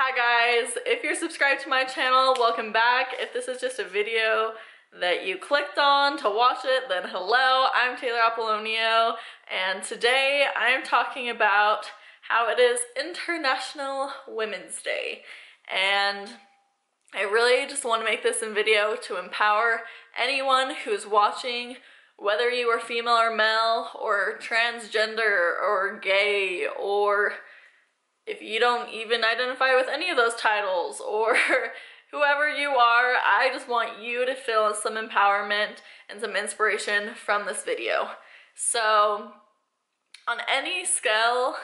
Hi guys, if you're subscribed to my channel, welcome back. If this is just a video that you clicked on to watch it, then hello, I'm Taylor Apollonio, and today I'm talking about how it is International Women's Day. And I really just want to make this video to empower anyone who's watching, whether you are female or male, or transgender, or gay, or if you don't even identify with any of those titles, or whoever you are. I just want you to feel some empowerment and some inspiration from this video. So, on any scale,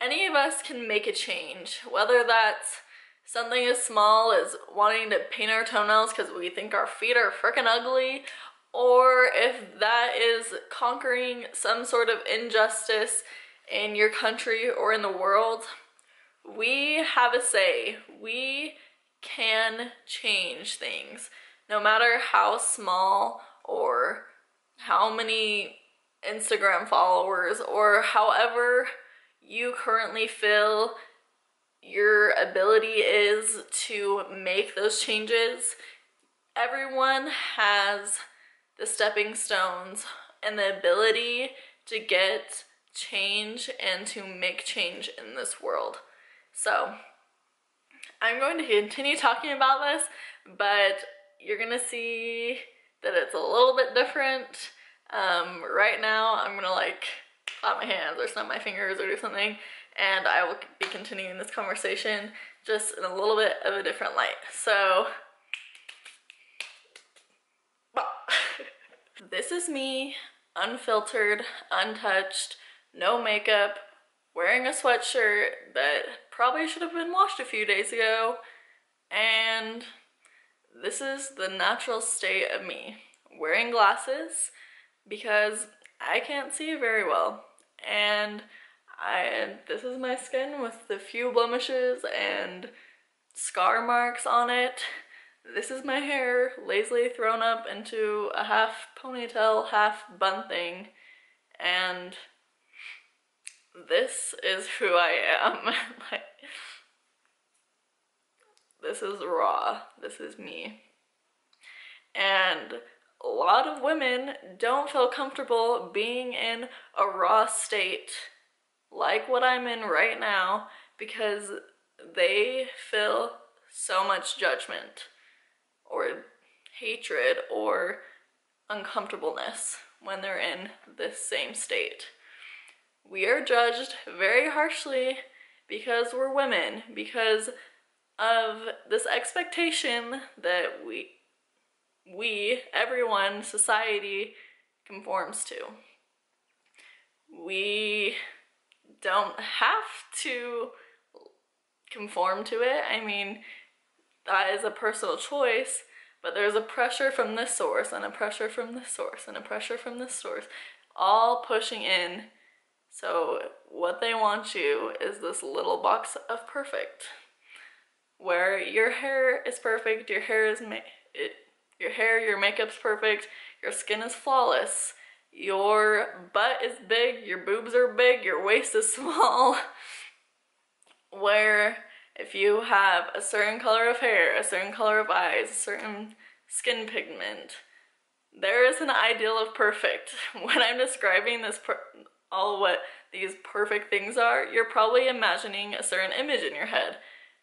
any of us can make a change, whether that's something as small as wanting to paint our toenails because we think our feet are freaking ugly, or if that is conquering some sort of injustice in your country or in the world. We have a say. We can change things, no matter how small or how many Instagram followers or however you currently feel your ability is to make those changes. Everyone has the stepping stones and the ability to get change and to make change in this world. So, I'm going to continue talking about this, but you're gonna see that it's a little bit different. Right now, I'm gonna like clap my hands or snap my fingers or do something, and I will be continuing this conversation just in a little bit of a different light. So, this is me, unfiltered, untouched, no makeup, wearing a sweatshirt that probably should have been washed a few days ago, and this is the natural state of me. Wearing glasses because I can't see very well, and this is my skin with the few blemishes and scar marks on it. This is my hair lazily thrown up into a half ponytail, half bun thing, and this is who I am. Like, this is raw. This is me. And a lot of women don't feel comfortable being in a raw state like what I'm in right now because they feel so much judgment or hatred or uncomfortableness when they're in this same state. We are judged very harshly because we're women, because of this expectation that everyone, society conforms to. We don't have to conform to it. I mean, that is a personal choice, but there's a pressure from this source, and a pressure from this source, and a pressure from this source, all pushing in. So what they want you is this little box of perfect, where your hair is perfect, your makeup's perfect, your skin is flawless, your butt is big, your boobs are big, your waist is small. Where if you have a certain color of hair, a certain color of eyes, a certain skin pigment, there is an ideal of perfect. When I'm describing this all what these perfect things are, you're probably imagining a certain image in your head.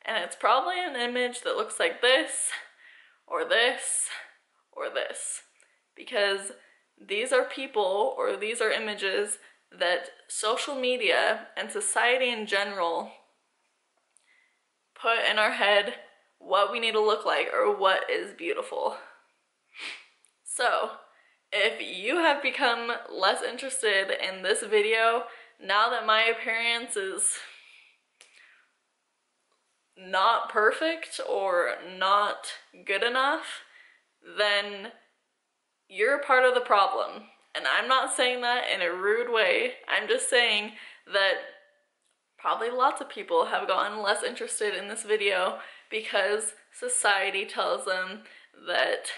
And it's probably an image that looks like this, or this, or this. Because these are people, or these are images that social media and society in general put in our head what we need to look like, or what is beautiful. So, if you have become less interested in this video now that my appearance is not perfect or not good enough, then you're part of the problem. And I'm not saying that in a rude way. I'm just saying that probably lots of people have gotten less interested in this video because society tells them that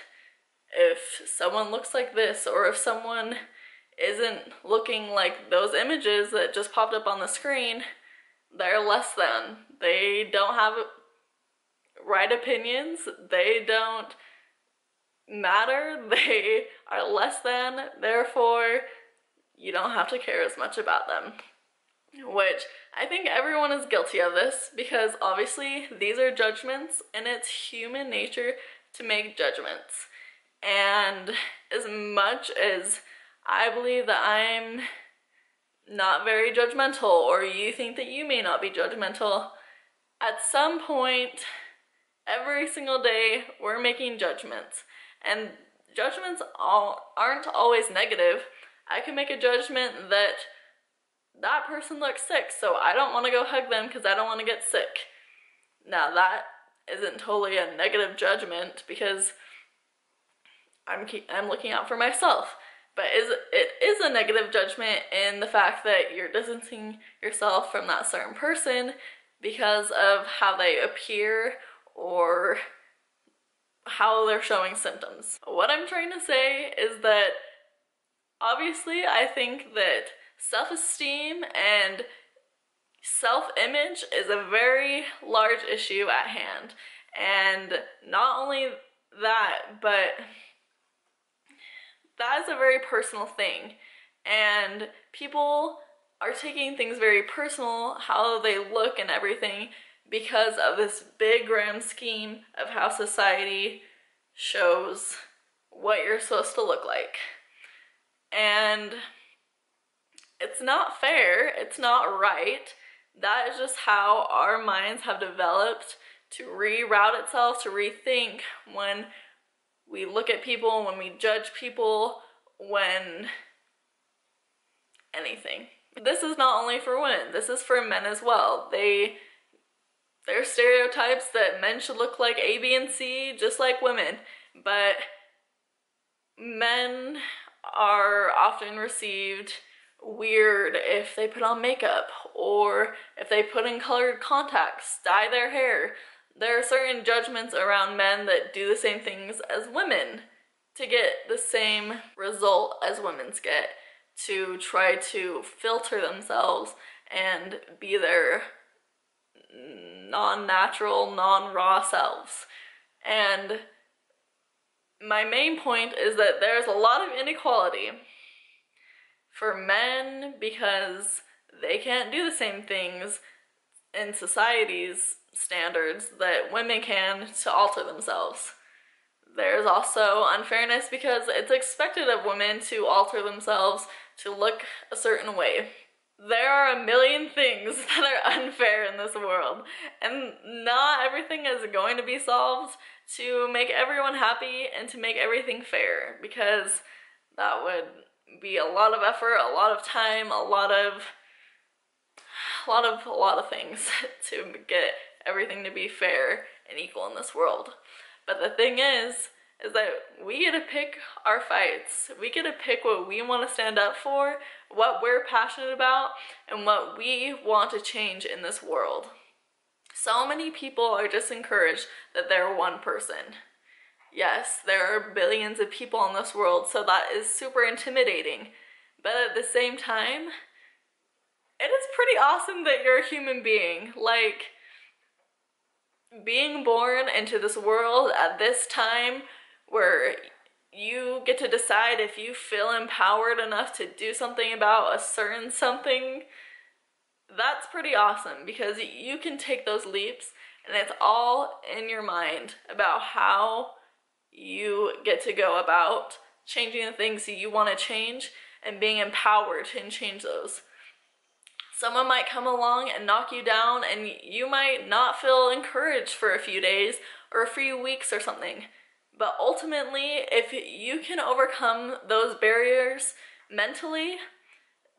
if someone looks like this, or if someone isn't looking like those images that just popped up on the screen, they're less than. They don't have right opinions. They don't matter. They are less than, therefore you don't have to care as much about them. Which I think everyone is guilty of this, because obviously these are judgments and it's human nature to make judgments. And as much as I believe that I'm not very judgmental, or you think that you may not be judgmental, at some point every single day we're making judgments. And judgments aren't always negative. I can make a judgment that that person looks sick, so I don't want to go hug them because I don't want to get sick. Now that isn't totally a negative judgment, because I'm looking out for myself. But it is a negative judgment in the fact that you're distancing yourself from that certain person because of how they appear or how they're showing symptoms. What I'm trying to say is that obviously I think that self-esteem and self-image is a very large issue at hand. And not only that, but that is a very personal thing. And people are taking things very personal, how they look and everything, because of this big grand scheme of how society shows what you're supposed to look like. And it's not fair, it's not right. That is just how our minds have developed to reroute itself, to rethink when we look at people, when we judge people, when anything. This is not only for women, this is for men as well. There are stereotypes that men should look like A, B, and C, just like women, but men are often received weird if they put on makeup, or if they put in colored contacts, dye their hair. There are certain judgments around men that do the same things as women to get the same result as women's get, to try to filter themselves and be their non-natural, non-raw selves. And my main point is that there's a lot of inequality for men because they can't do the same things in society's standards that women can to alter themselves. There's also unfairness because it's expected of women to alter themselves to look a certain way. There are a million things that are unfair in this world, and not everything is going to be solved to make everyone happy and to make everything fair, because that would be a lot of effort, a lot of time, a lot of things to get everything to be fair and equal in this world. But the thing is that we get to pick our fights. We get to pick what we want to stand up for, what we're passionate about, and what we want to change in this world. So many people are just encouraged that they're one person. Yes, there are billions of people in this world, so that is super intimidating. But at the same time, it is pretty awesome that you're a human being. Like, being born into this world at this time where you get to decide if you feel empowered enough to do something about a certain something, that's pretty awesome, because you can take those leaps and it's all in your mind about how you get to go about changing the things that you want to change and being empowered to change those. Someone might come along and knock you down, and you might not feel encouraged for a few days or a few weeks or something. But ultimately, if you can overcome those barriers mentally,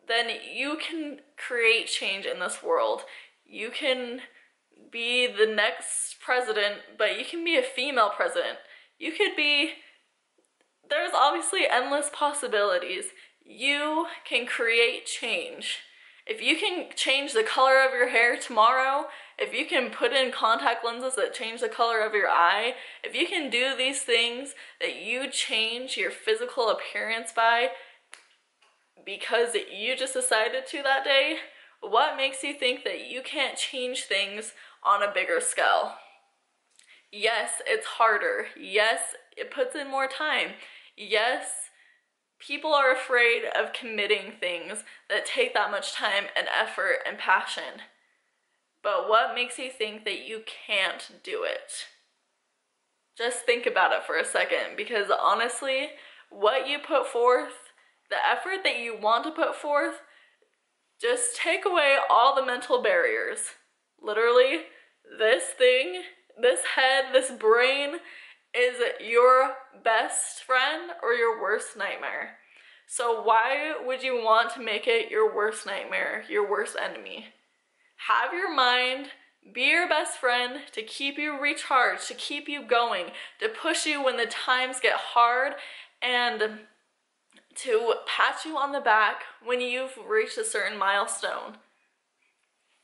then you can create change in this world. You can be the next president, but you can be a female president. You could be, there's obviously endless possibilities. You can create change. If you can change the color of your hair tomorrow, if you can put in contact lenses that change the color of your eye, if you can do these things that you change your physical appearance by because you just decided to that day, what makes you think that you can't change things on a bigger scale? Yes, it's harder. Yes, it puts in more time. Yes, people are afraid of committing things that take that much time and effort and passion. But what makes you think that you can't do it? Just think about it for a second, because honestly, what you put forth, the effort that you want to put forth, just take away all the mental barriers. Literally, this thing, this head, this brain is your best friend or your worst nightmare. So why would you want to make it your worst nightmare, your worst enemy? Have your mind be your best friend to keep you recharged, to keep you going, to push you when the times get hard, and to pat you on the back when you've reached a certain milestone.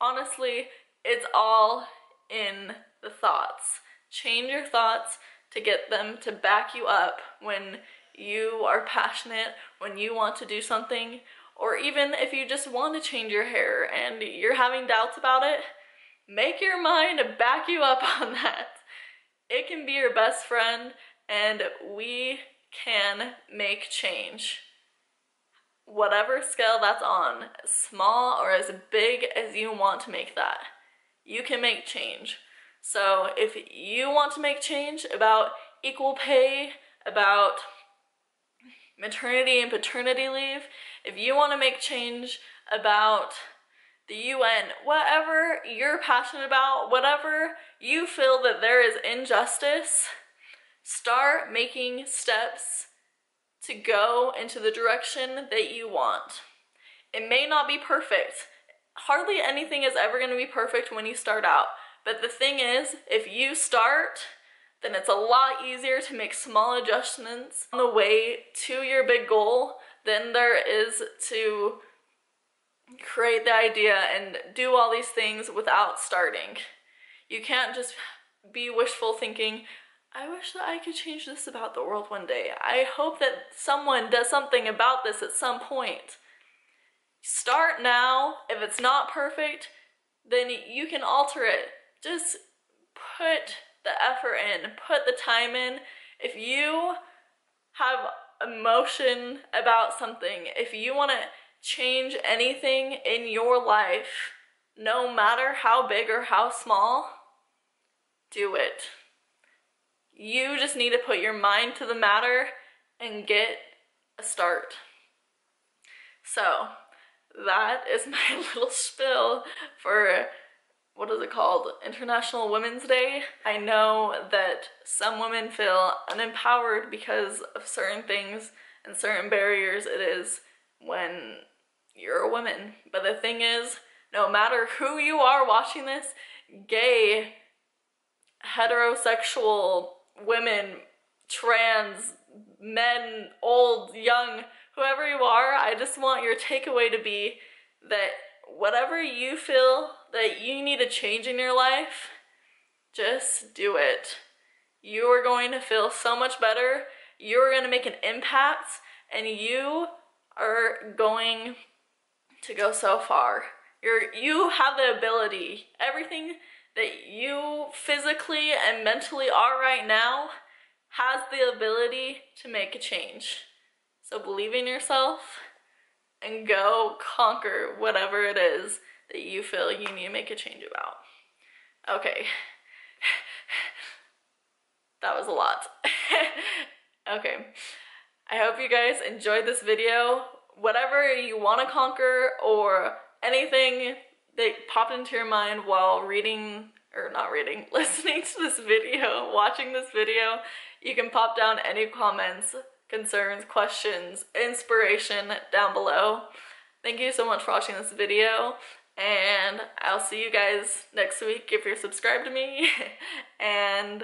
Honestly, it's all in the thoughts. Change your thoughts to get them to back you up when you are passionate, when you want to do something, or even if you just want to change your hair and you're having doubts about it, make your mind back you up on that. It can be your best friend, and we can make change. Whatever scale that's on, as small or as big as you want to make that, you can make change. So if you want to make change about equal pay, about maternity and paternity leave, if you want to make change about the UN, whatever you're passionate about, whatever you feel that there is injustice, start making steps to go into the direction that you want. It may not be perfect. Hardly anything is ever going to be perfect when you start out. But the thing is, if you start, then it's a lot easier to make small adjustments on the way to your big goal than there is to create the idea and do all these things without starting. You can't just be wishful thinking, I wish that I could change this about the world one day. I hope that someone does something about this at some point. Start now. If it's not perfect, then you can alter it. Just put the effort in, put the time in. If you have emotion about something, if you want to change anything in your life, no matter how big or how small, do it. You just need to put your mind to the matter and get a start. So that is my little spiel for, what is it called? International Women's Day. I know that some women feel unempowered because of certain things and certain barriers it is when you're a woman. But the thing is, no matter who you are watching this, gay, heterosexual, women, trans, men, old, young, whoever you are, I just want your takeaway to be that whatever you feel that you need a change in your life, just do it. You are going to feel so much better. You're going to make an impact, and you are going to go so far. You have the ability. Everything that you physically and mentally are right now has the ability to make a change. So believe in yourself and go conquer whatever it is that you feel you need to make a change about. Okay. That was a lot. Okay. I hope you guys enjoyed this video. Whatever you want to conquer or anything that popped into your mind while reading, or not reading, listening to this video, watching this video, you can pop down any comments, concerns, questions, inspiration down below. Thank you so much for watching this video, and I'll see you guys next week if you're subscribed to me. And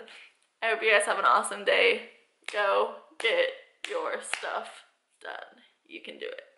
I hope you guys have an awesome day. Go get your stuff done. You can do it.